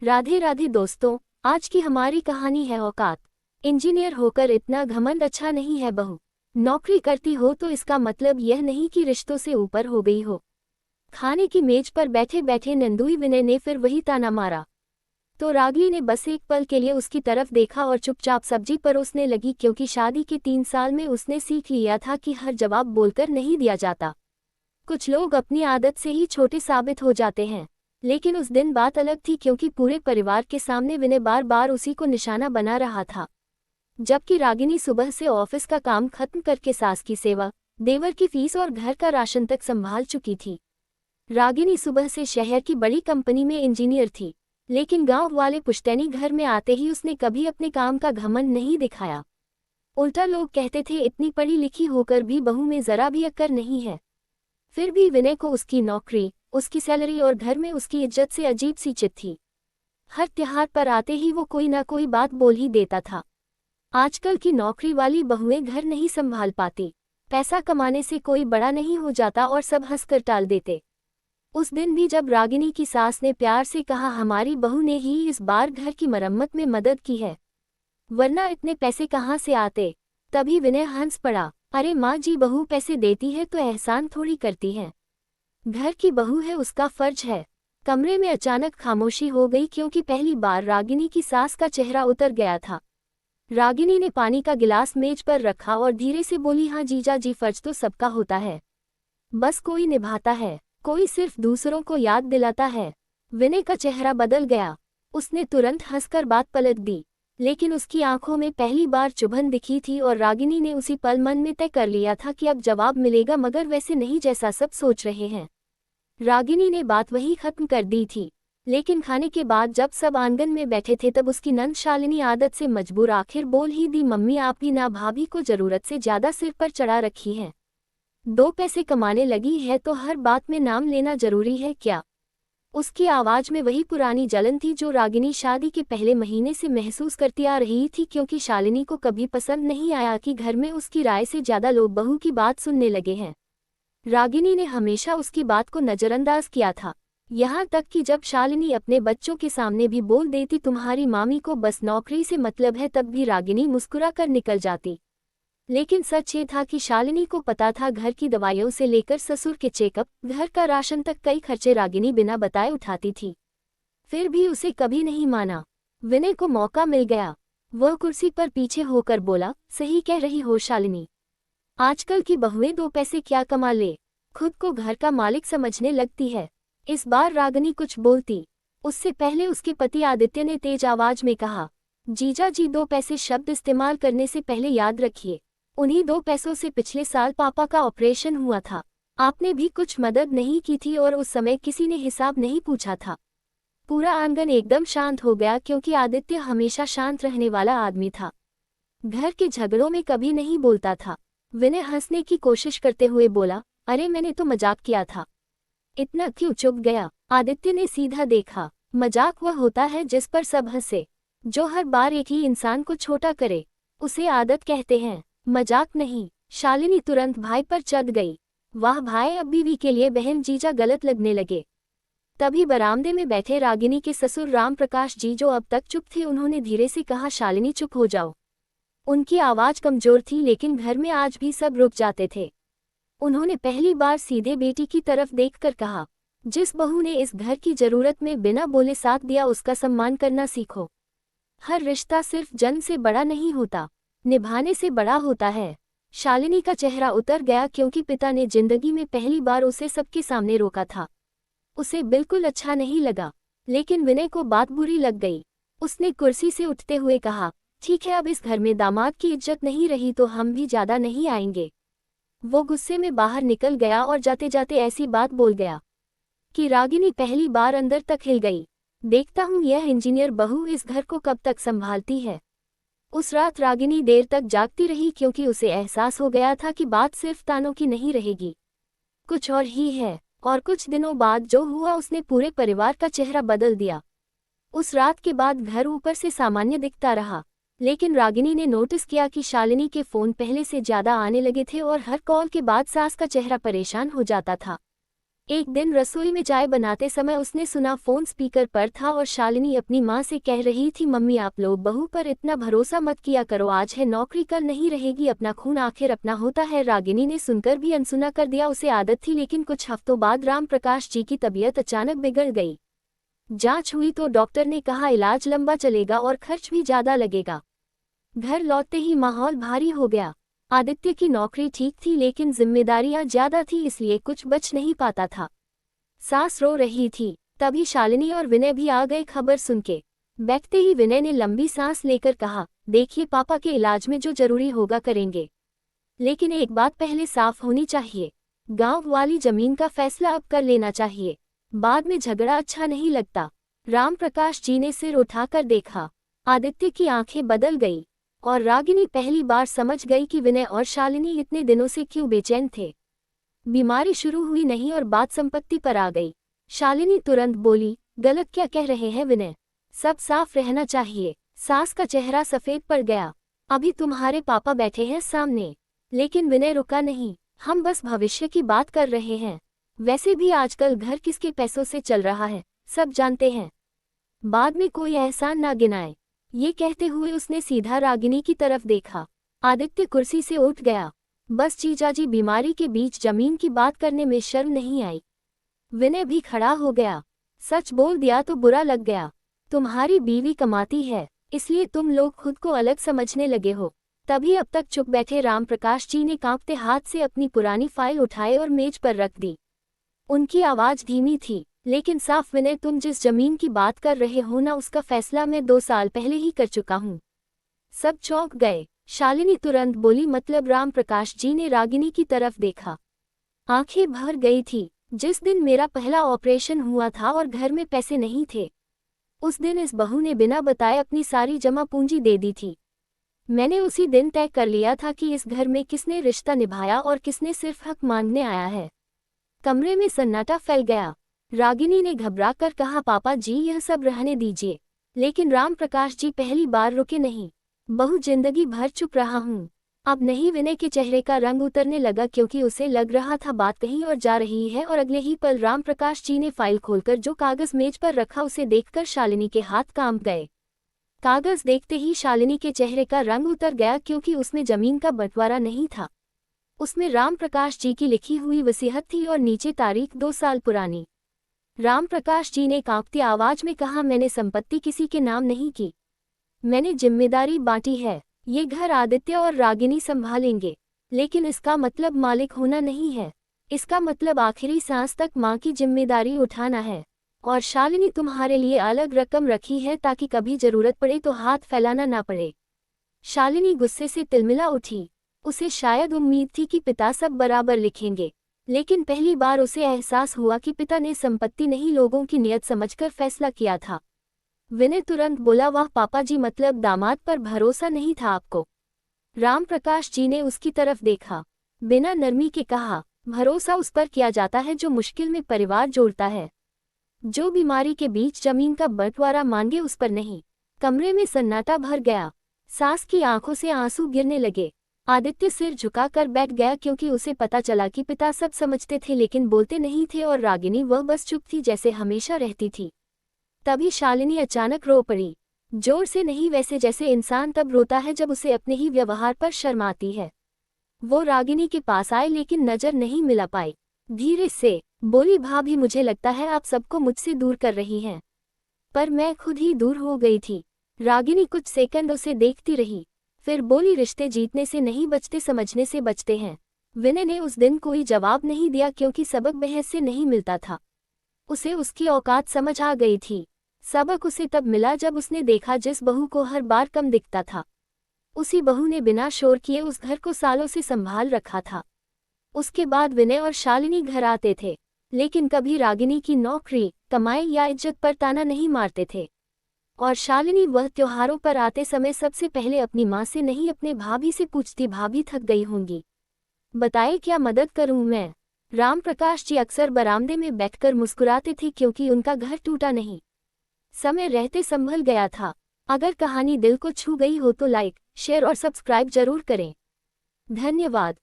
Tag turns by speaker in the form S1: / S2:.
S1: राधे राधे दोस्तों, आज की हमारी कहानी है औकात। इंजीनियर होकर इतना घमंड अच्छा नहीं है बहू। नौकरी करती हो तो इसका मतलब यह नहीं कि रिश्तों से ऊपर हो गई हो। खाने की मेज पर बैठे बैठे नंदुई विनय ने फिर वही ताना मारा तो रागिनी ने बस एक पल के लिए उसकी तरफ देखा और चुपचाप सब्जी परोसने लगी, क्योंकि शादी के 3 साल में उसने सीख लिया था कि हर जवाब बोलकर नहीं दिया जाता। कुछ लोग अपनी आदत से ही छोटे साबित हो जाते हैं, लेकिन उस दिन बात अलग थी, क्योंकि पूरे परिवार के सामने विनय बार बार उसी को निशाना बना रहा था। जबकि रागिनी सुबह से ऑफिस का काम खत्म करके सास की सेवा, देवर की फीस और घर का राशन तक संभाल चुकी थी। रागिनी सुबह से शहर की बड़ी कंपनी में इंजीनियर थी, लेकिन गांव वाले पुश्तैनी घर में आते ही उसने कभी अपने काम का घमंड नहीं दिखाया। उल्टा लोग कहते थे इतनी पढ़ी लिखी होकर भी बहू में जरा भी अक्ल नहीं है। फिर भी विनय को उसकी नौकरी, उसकी सैलरी और घर में उसकी इज्जत से अजीब सी चित थी। हर त्योहार पर आते ही वो कोई ना कोई बात बोल ही देता था। आजकल की नौकरी वाली बहुएं घर नहीं संभाल पाती, पैसा कमाने से कोई बड़ा नहीं हो जाता और सब हंसकर टाल देते। उस दिन भी जब रागिनी की सास ने प्यार से कहा हमारी बहू ने ही इस बार घर की मरम्मत में मदद की है, वरना इतने पैसे कहाँ से आते, तभी विनय हंस पड़ा। अरे माँ जी, बहू पैसे देती है तो एहसान थोड़ी करती है। घर की बहू है, उसका फर्ज है। कमरे में अचानक खामोशी हो गई, क्योंकि पहली बार रागिनी की सास का चेहरा उतर गया था। रागिनी ने पानी का गिलास मेज पर रखा और धीरे से बोली, हाँ जीजा जी, फर्ज तो सबका होता है, बस कोई निभाता है, कोई सिर्फ दूसरों को याद दिलाता है। विनय का चेहरा बदल गया। उसने तुरंत हंसकर बात पलट दी, लेकिन उसकी आंखों में पहली बार चुभन दिखी थी और रागिनी ने उसी पल मन में तय कर लिया था कि अब जवाब मिलेगा, मगर वैसे नहीं जैसा सब सोच रहे हैं। रागिनी ने बात वही खत्म कर दी थी, लेकिन खाने के बाद जब सब आंगन में बैठे थे तब उसकी नंद शालिनी आदत से मजबूर आखिर बोल ही दी, मम्मी आप ही ना भाभी को जरूरत से ज्यादा सिर पर चढ़ा रखी है। 2 पैसे कमाने लगी है तो हर बात में नाम लेना जरूरी है क्या? उसकी आवाज में वही पुरानी जलन थी जो रागिनी शादी के पहले महीने से महसूस करती आ रही थी, क्योंकि शालिनी को कभी पसंद नहीं आया कि घर में उसकी राय से ज्यादा लोग बहू की बात सुनने लगे हैं। रागिनी ने हमेशा उसकी बात को नजरअंदाज किया था, यहाँ तक कि जब शालिनी अपने बच्चों के सामने भी बोल देती तुम्हारी मामी को बस नौकरी से मतलब है, तब भी रागिनी मुस्कुरा कर निकल जाती। लेकिन सच ये था कि शालिनी को पता था घर की दवाइयों से लेकर ससुर के चेकअप, घर का राशन तक कई खर्चे रागिनी बिना बताए उठाती थी। फिर भी उसे कभी नहीं माना। विनय को मौका मिल गया। वह कुर्सी पर पीछे होकर बोला, सही कह रही हो शालिनी, आजकल की बहुएं 2 पैसे क्या कमा ले, खुद को घर का मालिक समझने लगती है। इस बार रागिनी कुछ बोलती, उससे पहले उसके पति आदित्य ने तेज आवाज में कहा, जीजा जी 2 पैसे शब्द इस्तेमाल करने से पहले याद रखिए, उन्हीं 2 पैसों से पिछले साल पापा का ऑपरेशन हुआ था। आपने भी कुछ मदद नहीं की थी और उस समय किसी ने हिसाब नहीं पूछा था। पूरा आंगन एकदम शांत हो गया, क्योंकि आदित्य हमेशा शांत रहने वाला आदमी था। घर के झगड़ों में कभी नहीं बोलता था। विनय हंसने की कोशिश करते हुए बोला, अरे मैंने तो मजाक किया था, इतना क्यों चुप गया? आदित्य ने सीधा देखा। मजाक वह होता है जिस पर सब हंसे, जो हर बार एक ही इंसान को छोटा करे, उसे आदत कहते हैं, मजाक नहीं। शालिनी तुरंत भाई पर चढ़ गई। वाह भाई, अब बीवी के लिए बहन जीजा गलत लगने लगे। तभी बरामदे में बैठे रागिनी के ससुर राम प्रकाश जी, जो अब तक चुप थे, उन्होंने धीरे से कहा, शालिनी चुप हो जाओ। उनकी आवाज कमजोर थी, लेकिन घर में आज भी सब रुक जाते थे। उन्होंने पहली बार सीधे बेटी की तरफ देखकर कहा, जिस बहू ने इस घर की जरूरत में बिना बोले साथ दिया, उसका सम्मान करना सीखो। हर रिश्ता सिर्फ जन्म से बड़ा नहीं होता, निभाने से बड़ा होता है। शालिनी का चेहरा उतर गया, क्योंकि पिता ने जिंदगी में पहली बार उसे सबके सामने रोका था। उसे बिल्कुल अच्छा नहीं लगा, लेकिन विनय को बात बुरी लग गई। उसने कुर्सी से उठते हुए कहा, ठीक है, अब इस घर में दामाद की इज्जत नहीं रही तो हम भी ज्यादा नहीं आएंगे। वो गुस्से में बाहर निकल गया और जाते जाते ऐसी बात बोल गया कि रागिनी पहली बार अंदर तक हिल गई। देखता हूँ यह इंजीनियर बहू इस घर को कब तक संभालती है। उस रात रागिनी देर तक जागती रही, क्योंकि उसे एहसास हो गया था कि बात सिर्फ तानों की नहीं रहेगी, कुछ और ही है। और कुछ दिनों बाद जो हुआ, उसने पूरे परिवार का चेहरा बदल दिया। उस रात के बाद घर ऊपर से सामान्य दिखता रहा, लेकिन रागिनी ने नोटिस किया कि शालिनी के फोन पहले से ज्यादा आने लगे थे और हर कॉल के बाद सास का चेहरा परेशान हो जाता था। एक दिन रसोई में चाय बनाते समय उसने सुना फोन स्पीकर पर था और शालिनी अपनी माँ से कह रही थी, मम्मी आप लोग बहू पर इतना भरोसा मत किया करो, आज है नौकरी कल नहीं रहेगी, अपना खून आखिर अपना होता है। रागिनी ने सुनकर भी अनसुना कर दिया, उसे आदत थी। लेकिन कुछ हफ्तों बाद राम प्रकाश जी की तबीयत अचानक बिगड़ गई। जांच हुई तो डॉक्टर ने कहा इलाज लंबा चलेगा और खर्च भी ज्यादा लगेगा। घर लौटते ही माहौल भारी हो गया। आदित्य की नौकरी ठीक थी लेकिन जिम्मेदारियां ज्यादा थी, इसलिए कुछ बच नहीं पाता था। सास रो रही थी, तभी शालिनी और विनय भी आ गए खबर सुनके। बैठते ही विनय ने लंबी सांस लेकर कहा, देखिए पापा के इलाज में जो जरूरी होगा करेंगे, लेकिन एक बात पहले साफ होनी चाहिए, गांव वाली जमीन का फैसला अब कर लेना चाहिए, बाद में झगड़ा अच्छा नहीं लगता। राम प्रकाश जी ने सिर उठाकर देखा। आदित्य की आंखें बदल गई और रागिनी पहली बार समझ गई कि विनय और शालिनी इतने दिनों से क्यों बेचैन थे। बीमारी शुरू हुई नहीं और बात संपत्ति पर आ गई। शालिनी तुरंत बोली, गलत क्या कह रहे हैं विनय, सब साफ रहना चाहिए। सास का चेहरा सफेद पड़ गया। अभी तुम्हारे पापा बैठे हैं सामने। लेकिन विनय रुका नहीं, हम बस भविष्य की बात कर रहे हैं। वैसे भी आजकल घर किसके पैसों से चल रहा है सब जानते हैं, बाद में कोई एहसान ना गिनाए। ये कहते हुए उसने सीधा रागिनी की तरफ देखा। आदित्य कुर्सी से उठ गया। बस जीजाजी बीमारी के बीच जमीन की बात करने में शर्म नहीं आई। विनय भी खड़ा हो गया। सच बोल दिया तो बुरा लग गया। तुम्हारी बीवी कमाती है इसलिए तुम लोग खुद को अलग समझने लगे हो। तभी अब तक चुप बैठे राम प्रकाश जी ने कांपते हाथ से अपनी पुरानी फाइल उठाए और मेज पर रख दी। उनकी आवाज धीमी थी लेकिन साफ, विनय तुम जिस जमीन की बात कर रहे हो ना, उसका फैसला मैं 2 साल पहले ही कर चुका हूँ। सब चौंक गए। शालिनी तुरंत बोली, मतलब? राम प्रकाश जी ने रागिनी की तरफ देखा। आंखें भर गई थी। जिस दिन मेरा पहला ऑपरेशन हुआ था और घर में पैसे नहीं थे, उस दिन इस बहू ने बिना बताए अपनी सारी जमा पूंजी दे दी थी। मैंने उसी दिन तय कर लिया था कि इस घर में किसने रिश्ता निभाया और किसने सिर्फ हक मांगने आया है। कमरे में सन्नाटा फैल गया। रागिनी ने घबराकर कहा, पापा जी यह सब रहने दीजिए। लेकिन राम प्रकाश जी पहली बार रुके नहीं। बहू जिंदगी भर चुप रहा हूँ, अब नहीं। विनय के चेहरे का रंग उतरने लगा क्योंकि उसे लग रहा था बात कहीं और जा रही है। और अगले ही पल राम प्रकाश जी ने फाइल खोलकर जो कागज मेज पर रखा उसे देखकर शालिनी के हाथ कांप गए। कागज देखते ही शालिनी के चेहरे का रंग उतर गया क्योंकि उसमें जमीन का बंटवारा नहीं था। उसमें राम प्रकाश जी की लिखी हुई वसीयत थी और नीचे तारीख 2 साल पुरानी। राम प्रकाश जी ने कांपती आवाज में कहा, मैंने संपत्ति किसी के नाम नहीं की, मैंने जिम्मेदारी बांटी है। ये घर आदित्य और रागिनी संभालेंगे, लेकिन इसका मतलब मालिक होना नहीं है। इसका मतलब आखिरी सांस तक माँ की जिम्मेदारी उठाना है। और शालिनी, तुम्हारे लिए अलग रकम रखी है ताकि कभी जरूरत पड़े तो हाथ फैलाना ना पड़े। शालिनी गुस्से से तिलमिला उठी। उसे शायद उम्मीद थी कि पिता सब बराबर लिखेंगे, लेकिन पहली बार उसे एहसास हुआ कि पिता ने संपत्ति नहीं लोगों की नियत समझकर फैसला किया था। विनय तुरंत बोला, वाह पापा जी, मतलब दामाद पर भरोसा नहीं था आपको? राम प्रकाश जी ने उसकी तरफ देखा। बिना नरमी के कहा, भरोसा उस पर किया जाता है जो मुश्किल में परिवार जोड़ता है, जो बीमारी के बीच जमीन का बंटवारा मांगे उस पर नहीं। कमरे में सन्नाटा भर गया। सास की आंखों से आंसू गिरने लगे। आदित्य सिर झुकाकर बैठ गया क्योंकि उसे पता चला कि पिता सब समझते थे लेकिन बोलते नहीं थे और रागिनी वह बस चुप थी जैसे हमेशा रहती थी। तभी शालिनी अचानक रो पड़ी। जोर से नहीं, वैसे जैसे इंसान तब रोता है जब उसे अपने ही व्यवहार पर शर्म आती है। वो रागिनी के पास आए लेकिन नजर नहीं मिला पाई। धीरे से बोली, भाभी मुझे लगता है आप सबको मुझसे दूर कर रही हैं। पर मैं खुद ही दूर हो गई थी। रागिनी कुछ सेकंड उसे देखती रही, फिर बोली, रिश्ते जीतने से नहीं बचते, समझने से बचते हैं। विनय ने उस दिन कोई जवाब नहीं दिया क्योंकि सबक बहस से नहीं मिलता था। उसे उसकी औकात समझ आ गई थी। सबक उसे तब मिला जब उसने देखा जिस बहू को हर बार कम दिखता था, उसी बहू ने बिना शोर किए उस घर को सालों से संभाल रखा था। उसके बाद विनय और शालिनी घर आते थे, लेकिन कभी रागिनी की नौकरी, कमाई या इज्जत पर ताना नहीं मारते थे। और शालिनी वह त्योहारों पर आते समय सबसे पहले अपनी माँ से नहीं अपने भाभी से पूछती, भाभी थक गई होंगी, बताए क्या मदद करूं मैं? राम प्रकाश जी अक्सर बरामदे में बैठकर मुस्कुराते थे क्योंकि उनका घर टूटा नहीं, समय रहते संभल गया था। अगर कहानी दिल को छू गई हो तो लाइक, शेयर और सब्सक्राइब जरूर करें। धन्यवाद।